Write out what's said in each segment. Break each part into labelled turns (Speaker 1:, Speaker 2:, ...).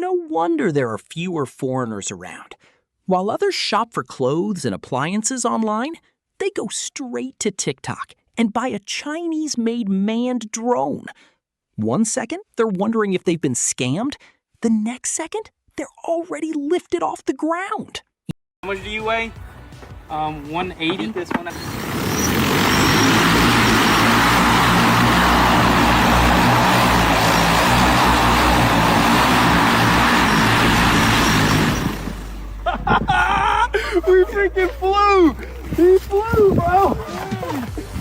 Speaker 1: No wonder there are fewer foreigners around. While others shop for clothes and appliances online, they go straight to TikTok and buy a Chinese-made manned drone. One second, they're wondering if they've been scammed. The next second, they're already lifted off the ground.
Speaker 2: How much do you weigh? 180. This one.
Speaker 3: We freaking flew! He flew, bro!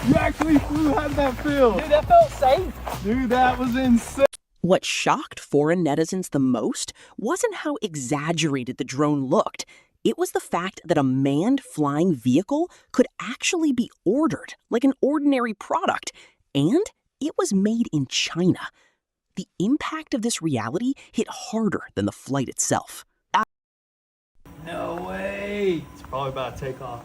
Speaker 3: You actually flew. How did that feel?
Speaker 2: Dude, that felt safe.
Speaker 3: Dude, that was insane.
Speaker 1: What shocked foreign netizens the most wasn't how exaggerated the drone looked. It was the fact that a manned flying vehicle could actually be ordered like an ordinary product, and it was made in China. The impact of this reality hit harder than the flight itself.
Speaker 3: No way. It's probably about to take off.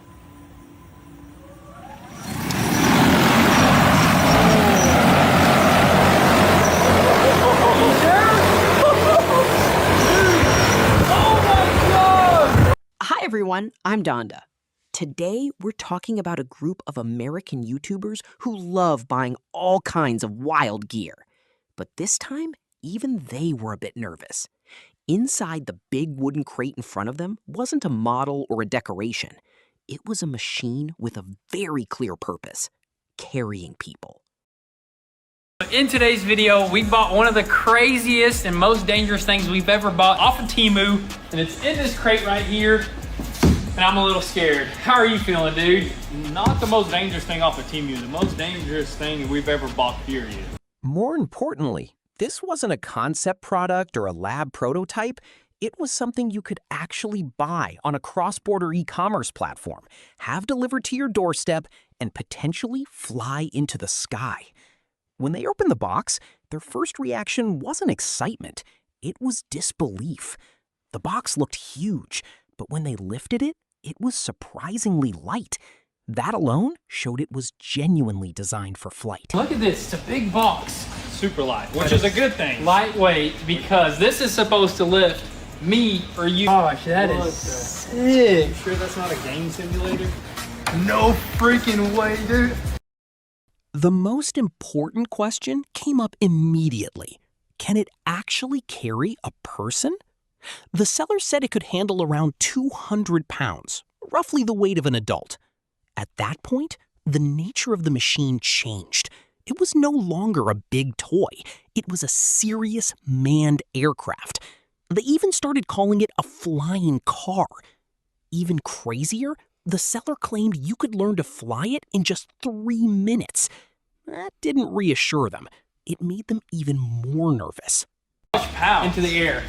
Speaker 1: Hi everyone, I'm Donda. Today we're talking about a group of American YouTubers who love buying all kinds of wild gear. But this time, even they were a bit nervous. Inside the big wooden crate in front of them wasn't a model or a decoration. It was a machine with a very clear purpose: carrying people.
Speaker 2: In today's video, we bought one of the craziest and most dangerous things we've ever bought off of Temu, and it's in this crate right here, and I'm a little scared. How are you feeling, dude?
Speaker 3: Not the most dangerous thing off of Temu, the most dangerous thing we've ever bought, period.
Speaker 1: More importantly, this wasn't a concept product or a lab prototype. It was something you could actually buy on a cross-border e-commerce platform, have delivered to your doorstep, and potentially fly into the sky. When they opened the box, their first reaction wasn't excitement. It was disbelief. The box looked huge, but when they lifted it, it was surprisingly light. That alone showed it was genuinely designed for flight.
Speaker 2: Look at this, it's a big box.
Speaker 3: Super light, which is a good thing.
Speaker 2: Lightweight, because this is supposed to lift me or you. Gosh, that is sick.
Speaker 3: You sure that's not a game simulator? No freaking way, dude.
Speaker 1: The most important question came up immediately. Can it actually carry a person? The seller said it could handle around 200 pounds, roughly the weight of an adult. At that point, the nature of the machine changed. It was no longer a big toy. It was a serious manned aircraft. They even started calling it a flying car. Even crazier, the seller claimed you could learn to fly it in just 3 minutes. That didn't reassure them. It made them even more nervous.
Speaker 2: How much pounds into the air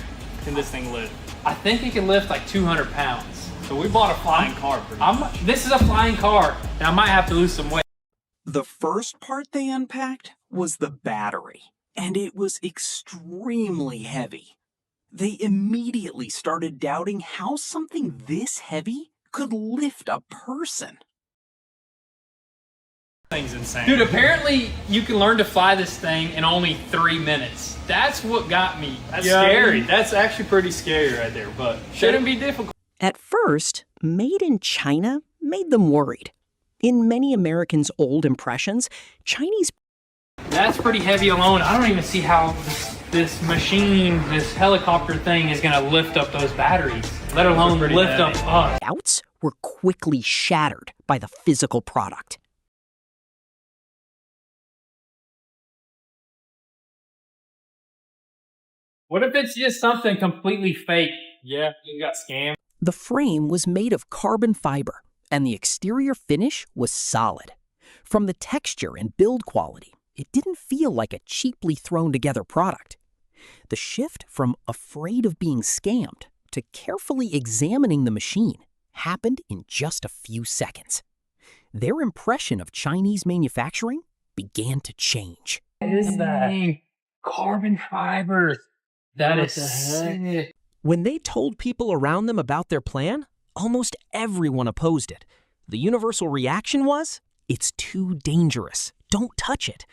Speaker 2: can this thing lift? I think it can lift like 200 pounds.
Speaker 3: So we bought a flying car.
Speaker 2: This is a flying car, and I might have to lose some weight.
Speaker 1: The first part they unpacked was the battery, and it was extremely heavy. They immediately started doubting how something this heavy could lift a person.
Speaker 3: Thing's insane.
Speaker 2: Dude, apparently you can learn to fly this thing in only 3 minutes. That's what got me.
Speaker 3: That's scary. That's actually pretty scary right there, but
Speaker 2: Shouldn't be difficult.
Speaker 1: At first, made in China made them worried. In many Americans' old impressions, Chinese...
Speaker 2: That's pretty heavy alone. I don't even see how this machine, this helicopter thing is gonna lift up those batteries, let alone lift up us.
Speaker 1: Doubts were quickly shattered by the physical product.
Speaker 2: What if it's just something completely fake? Yeah, you got scammed.
Speaker 1: The frame was made of carbon fiber, and the exterior finish was solid. From the texture and build quality, it didn't feel like a cheaply thrown together product. The shift from afraid of being scammed to carefully examining the machine happened in just a few seconds. Their impression of Chinese manufacturing began to change.
Speaker 2: What is that? Carbon fiber. That is sick.
Speaker 1: When they told people around them about their plan, almost everyone opposed it. The universal reaction was, "It's too dangerous. Don't touch it."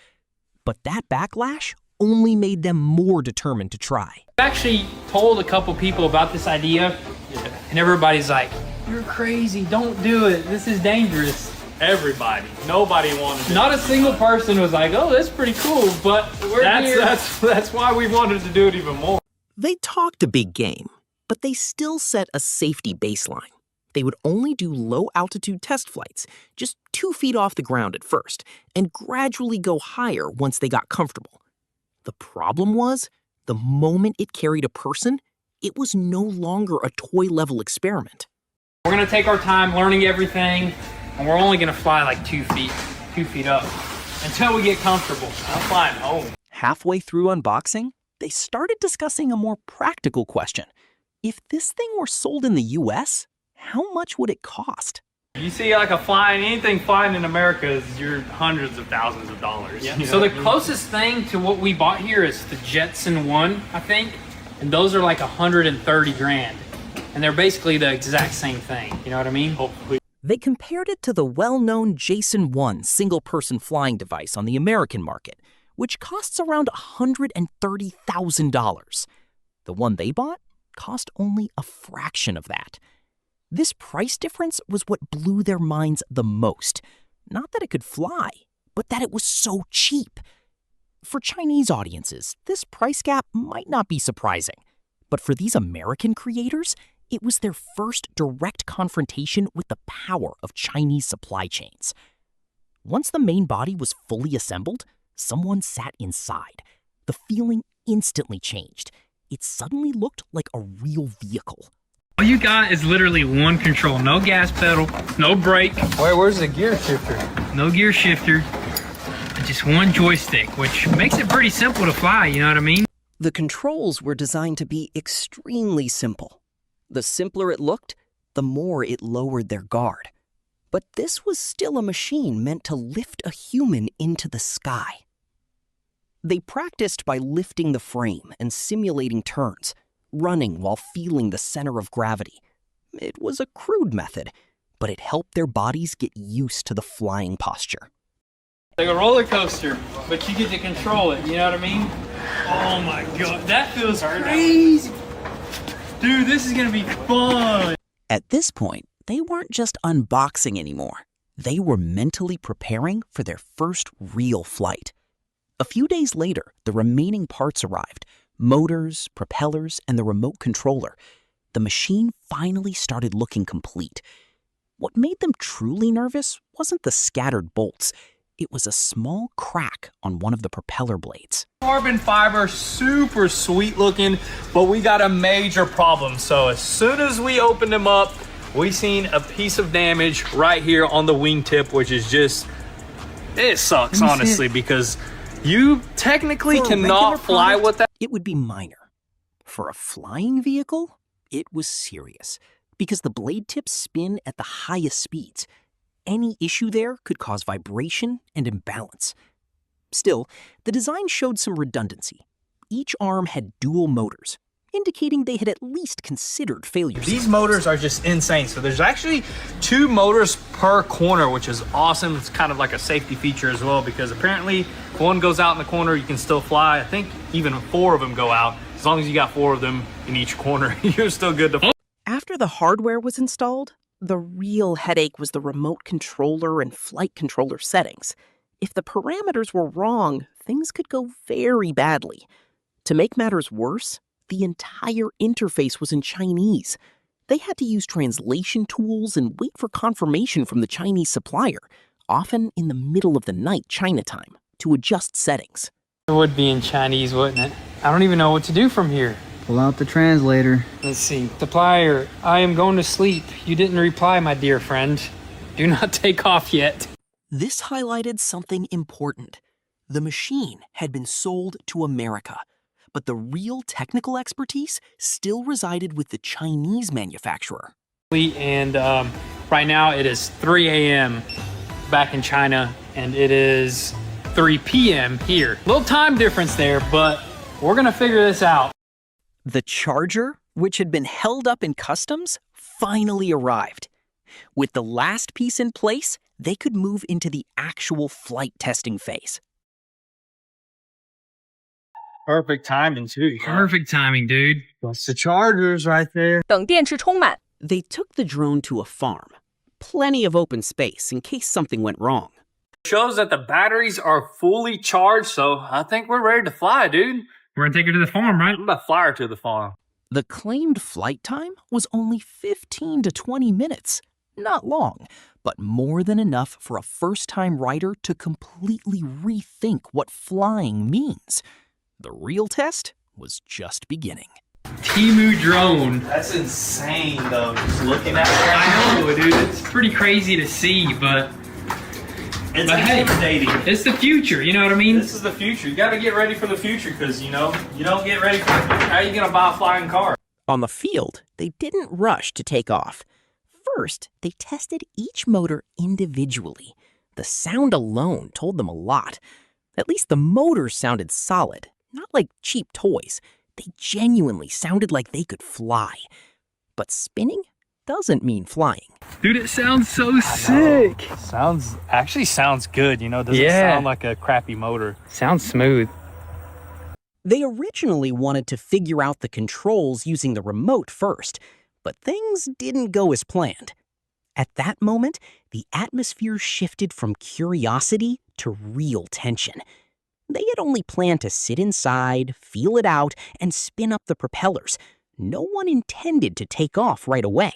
Speaker 1: But that backlash only made them more determined to try.
Speaker 2: I actually told a couple people about this idea, and everybody's like, "You're crazy, don't do it, this is dangerous."
Speaker 3: Everybody. Nobody wanted it.
Speaker 2: Not a single person was like, "Oh, that's pretty cool," but
Speaker 3: That's why we wanted to do it even more.
Speaker 1: They talked a big game, but they still set a safety baseline. They would only do low-altitude test flights, just 2 feet off the ground at first, and gradually go higher once they got comfortable. The problem was, the moment it carried a person, it was no longer a toy-level experiment.
Speaker 2: We're gonna take our time learning everything, and we're only gonna fly like 2 feet up, until we get comfortable. I'm flying home.
Speaker 1: Halfway through unboxing, they started discussing a more practical question. If this thing were sold in the US, how much would it cost?
Speaker 3: You see like anything flying in America is your hundreds of thousands of dollars.
Speaker 2: Yeah.
Speaker 3: You know
Speaker 2: So the
Speaker 3: what I mean?
Speaker 2: closest thing to what we bought here is the Jetson 1, I think, and those are like 130 grand. And they're basically the exact same thing, you know what I mean?
Speaker 3: Hopefully.
Speaker 1: They compared it to the well-known Jason 1 single-person flying device on the American market, which costs around $130,000. The one they bought cost only a fraction of that. This price difference was what blew their minds the most. Not that it could fly, but that it was so cheap. For Chinese audiences, this price gap might not be surprising. But for these American creators, it was their first direct confrontation with the power of Chinese supply chains. Once the main body was fully assembled, someone sat inside. The feeling instantly changed. It suddenly looked like a real vehicle.
Speaker 2: All you got is literally one control. No gas pedal, no brake.
Speaker 3: Where's the gear shifter?
Speaker 2: No gear shifter. Just one joystick, which makes it pretty simple to fly, you know what I mean?
Speaker 1: The controls were designed to be extremely simple. The simpler it looked, the more it lowered their guard. But this was still a machine meant to lift a human into the sky. They practiced by lifting the frame and simulating turns, running while feeling the center of gravity. It was a crude method, but it helped their bodies get used to the flying posture.
Speaker 2: Like a roller coaster, but you get to control it, you know what I mean? Oh my God, that feels crazy. Dude, this is gonna be fun.
Speaker 1: At this point, they weren't just unboxing anymore. They were mentally preparing for their first real flight. A few days later, the remaining parts arrived: motors, propellers, and the remote controller. The machine finally started looking complete. What made them truly nervous wasn't the scattered bolts. It was a small crack on one of the propeller blades.
Speaker 3: Carbon fiber, super sweet looking, but we got a major problem. So as soon as we opened them up, we seen a piece of damage right here on the wingtip, which is just, it sucks honestly, because you technically cannot fly with that.
Speaker 1: It would be minor. For a flying vehicle, it was serious, because the blade tips spin at the highest speeds. Any issue there could cause vibration and imbalance. Still, the design showed some redundancy. Each arm had dual motors, indicating they had at least considered failure.
Speaker 3: These motors are just insane. So there's actually 2 motors per corner, which is awesome. It's kind of like a safety feature as well, because apparently if one goes out in the corner, you can still fly. I think even 4 of them go out. As long as you got 4 of them in each corner, you're still good to fly.
Speaker 1: After the hardware was installed, the real headache was the remote controller and flight controller settings. If the parameters were wrong, things could go very badly. To make matters worse, the entire interface was in Chinese. They had to use translation tools and wait for confirmation from the Chinese supplier, often in the middle of the night China time, to adjust settings.
Speaker 2: It would be in Chinese, wouldn't it? I don't even know what to do from here.
Speaker 4: Pull out the translator.
Speaker 2: Let's see. Supplier, I am going to sleep. You didn't reply, my dear friend. Do not take off yet.
Speaker 1: This highlighted something important. The machine had been sold to America, but the real technical expertise still resided with the Chinese manufacturer.
Speaker 2: And right now it is 3 a.m. back in China, and it is 3 p.m. here. Little time difference there, but we're gonna figure this out.
Speaker 1: The Charger, which had been held up in customs, finally arrived. With the last piece in place, they could move into the actual flight testing phase.
Speaker 3: Perfect timing too.
Speaker 2: Perfect timing, dude.
Speaker 3: That's the chargers right there.
Speaker 5: 等电池充满，
Speaker 1: They took the drone to a farm. Plenty of open space in case something went wrong.
Speaker 3: Shows that the batteries are fully charged, so I think we're ready to fly, dude.
Speaker 2: We're gonna take her to the farm, right?
Speaker 3: I'm about to fly her to the farm.
Speaker 1: The claimed flight time was only 15 to 20 minutes. Not long, but more than enough for a first-time rider to completely rethink what flying means. The real test was just beginning.
Speaker 2: Temu drone.
Speaker 3: That's insane, though. Just looking at it.
Speaker 2: I know, dude. It's pretty crazy to see, but
Speaker 3: It's
Speaker 2: hey,
Speaker 3: intimidating.
Speaker 2: it's the future. You know what I mean?
Speaker 3: This is the future. You got to get ready for the future because, you know, you don't get ready for the future. How are you going to buy a flying car?
Speaker 1: On the field, they didn't rush to take off. First, they tested each motor individually. The sound alone told them a lot. At least the motors sounded solid, not like cheap toys. They genuinely sounded like they could fly. But spinning doesn't mean flying.
Speaker 2: Dude, it sounds so sick.
Speaker 3: Actually sounds good, you know, doesn't sound like a crappy motor.
Speaker 2: Sounds smooth.
Speaker 1: They originally wanted to figure out the controls using the remote first, but things didn't go as planned. At that moment, the atmosphere shifted from curiosity to real tension. They had only planned to sit inside, feel it out, and spin up the propellers. No one intended to take off right away.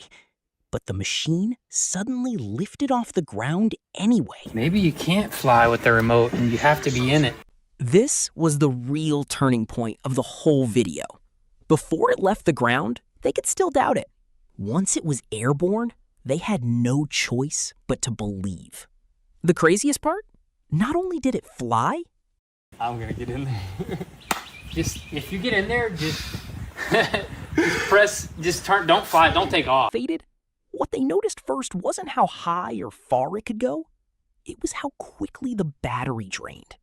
Speaker 1: But the machine suddenly lifted off the ground anyway.
Speaker 2: Maybe you can't fly with the remote and you have to be in it.
Speaker 1: This was the real turning point of the whole video. Before it left the ground, they could still doubt it. Once it was airborne, they had no choice but to believe. The craziest part? Not only did it fly,
Speaker 3: I'm going to get in there.
Speaker 2: Just, if you get in there, just turn, don't fly, don't take off.
Speaker 1: faded. What they noticed first wasn't how high or far it could go. It was how quickly the battery drained.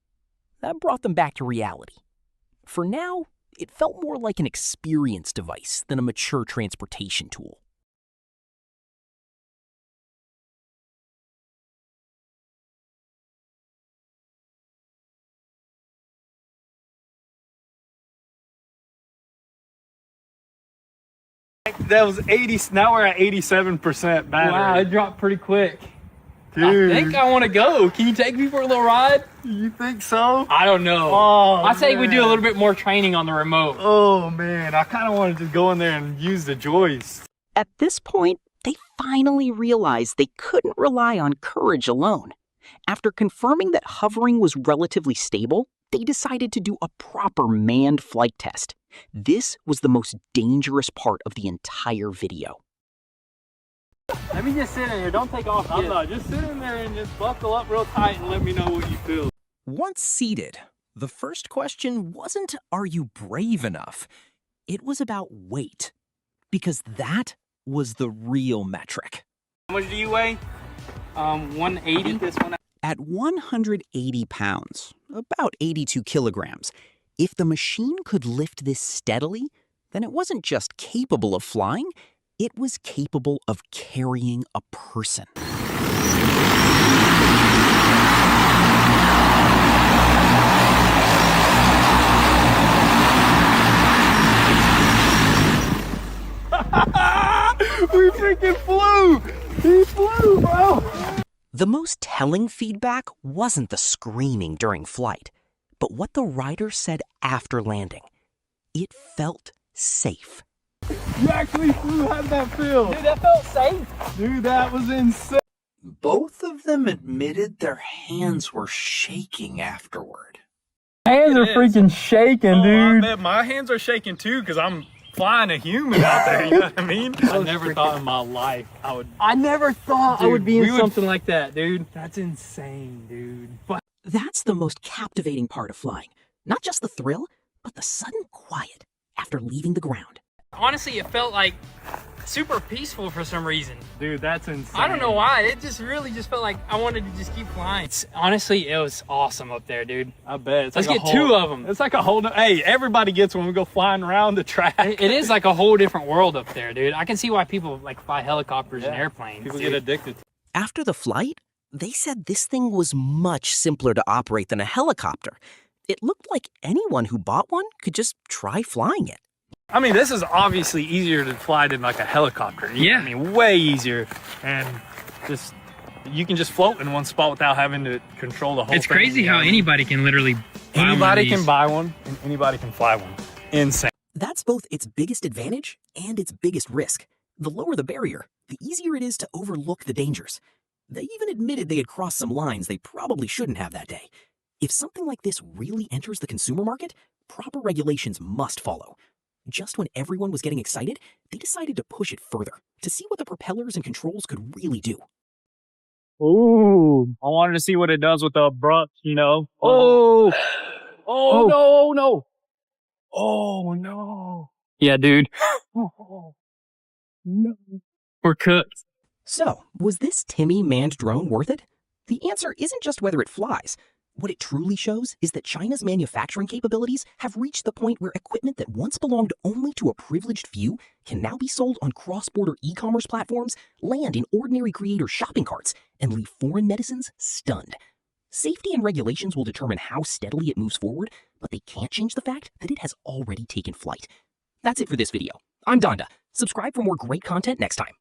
Speaker 1: That brought them back to reality. For now, it felt more like an experience device than a mature transportation tool.
Speaker 3: That was 80. Now we're at 87% battery.
Speaker 2: Wow, it dropped pretty quick.
Speaker 3: Dude.
Speaker 2: I think I want to go. Can you take me for a little ride?
Speaker 3: You think so?
Speaker 2: I don't know.
Speaker 3: Oh,
Speaker 2: I say we do a
Speaker 3: man.
Speaker 2: little bit more training on the remote.
Speaker 3: Oh, man. I kind of want to just go in there and use the joist.
Speaker 1: At this point, they finally realized they couldn't rely on courage alone. After confirming that hovering was relatively stable, they decided to do a proper manned flight test. This was the most dangerous part of the entire video.
Speaker 2: Let me just sit in here. Don't take off.
Speaker 3: I'm not. Just sit in there and just buckle up real tight and let me know what you feel.
Speaker 1: Once seated, the first question wasn't, are you brave enough? It was about weight, because that was the real metric.
Speaker 3: How much do you weigh?
Speaker 2: 180.
Speaker 3: This one.
Speaker 1: At 180 pounds, about 82 kilograms, if the machine could lift this steadily, then it wasn't just capable of flying, it was capable of carrying a person.
Speaker 3: We freaking flew! He flew, bro!
Speaker 1: The most telling feedback wasn't the screaming during flight, but what the rider said after landing. It felt safe.
Speaker 3: You actually flew. How'd that feel?
Speaker 2: Dude, that felt safe.
Speaker 3: Dude, that was insane.
Speaker 6: Both of them admitted their hands were shaking afterward.
Speaker 2: Hands are freaking shaking,
Speaker 3: I
Speaker 2: dude.
Speaker 3: bet my hands are shaking too because I'm flying a human out there, you know what I mean? I never thought in my life I would.
Speaker 2: I never thought I
Speaker 3: Dude,
Speaker 2: would be in
Speaker 3: we would-
Speaker 2: something like that, dude.
Speaker 3: That's insane, dude. But
Speaker 1: That's the most captivating part of flying. Not just the thrill, but the sudden quiet after leaving the ground.
Speaker 2: Honestly, it felt like super peaceful for some reason.
Speaker 3: dude, that's insane.
Speaker 2: I don't know why. It just really just felt like I wanted to just keep flying. Honestly, it was awesome up there, dude.
Speaker 3: I bet. It's
Speaker 2: Let's
Speaker 3: like
Speaker 2: get two of them.
Speaker 3: It's like a whole. Hey, everybody gets when we go flying around the track.
Speaker 2: It is like a whole different world up there, dude. I can see why people like fly helicopters and airplanes.
Speaker 3: People
Speaker 2: dude.
Speaker 3: get addicted.
Speaker 1: After the flight, they said this thing was much simpler to operate than a helicopter. It looked like anyone who bought one could just try flying it.
Speaker 3: I mean, this is obviously easier to fly than like a helicopter.
Speaker 2: Yeah.
Speaker 3: I mean, way easier. And just, you can just float in one spot without having to control the whole thing.
Speaker 2: It's crazy how anybody can literally buy
Speaker 3: Anybody
Speaker 2: one
Speaker 3: can buy one and anybody can fly one. Insane.
Speaker 1: That's both its biggest advantage and its biggest risk. The lower the barrier, the easier it is to overlook the dangers. They even admitted they had crossed some lines they probably shouldn't have that day. If something like this really enters the consumer market, proper regulations must follow. Just when everyone was getting excited, they decided to push it further to see what the propellers and controls could really do.
Speaker 3: Ooh, I wanted to see what it does with the abrupt, you know. Oh, no, no. Oh, no.
Speaker 2: Yeah, dude.
Speaker 3: Oh, no.
Speaker 2: We're cooked.
Speaker 1: So, was this Timmy manned drone worth it? The answer isn't just whether it flies. What it truly shows is that China's manufacturing capabilities have reached the point where equipment that once belonged only to a privileged few can now be sold on cross-border e-commerce platforms, land in ordinary creator shopping carts, and leave foreign medicines stunned. Safety and regulations will determine how steadily it moves forward, but they can't change the fact that it has already taken flight. That's it for this video. I'm Donda. Subscribe for more great content next time.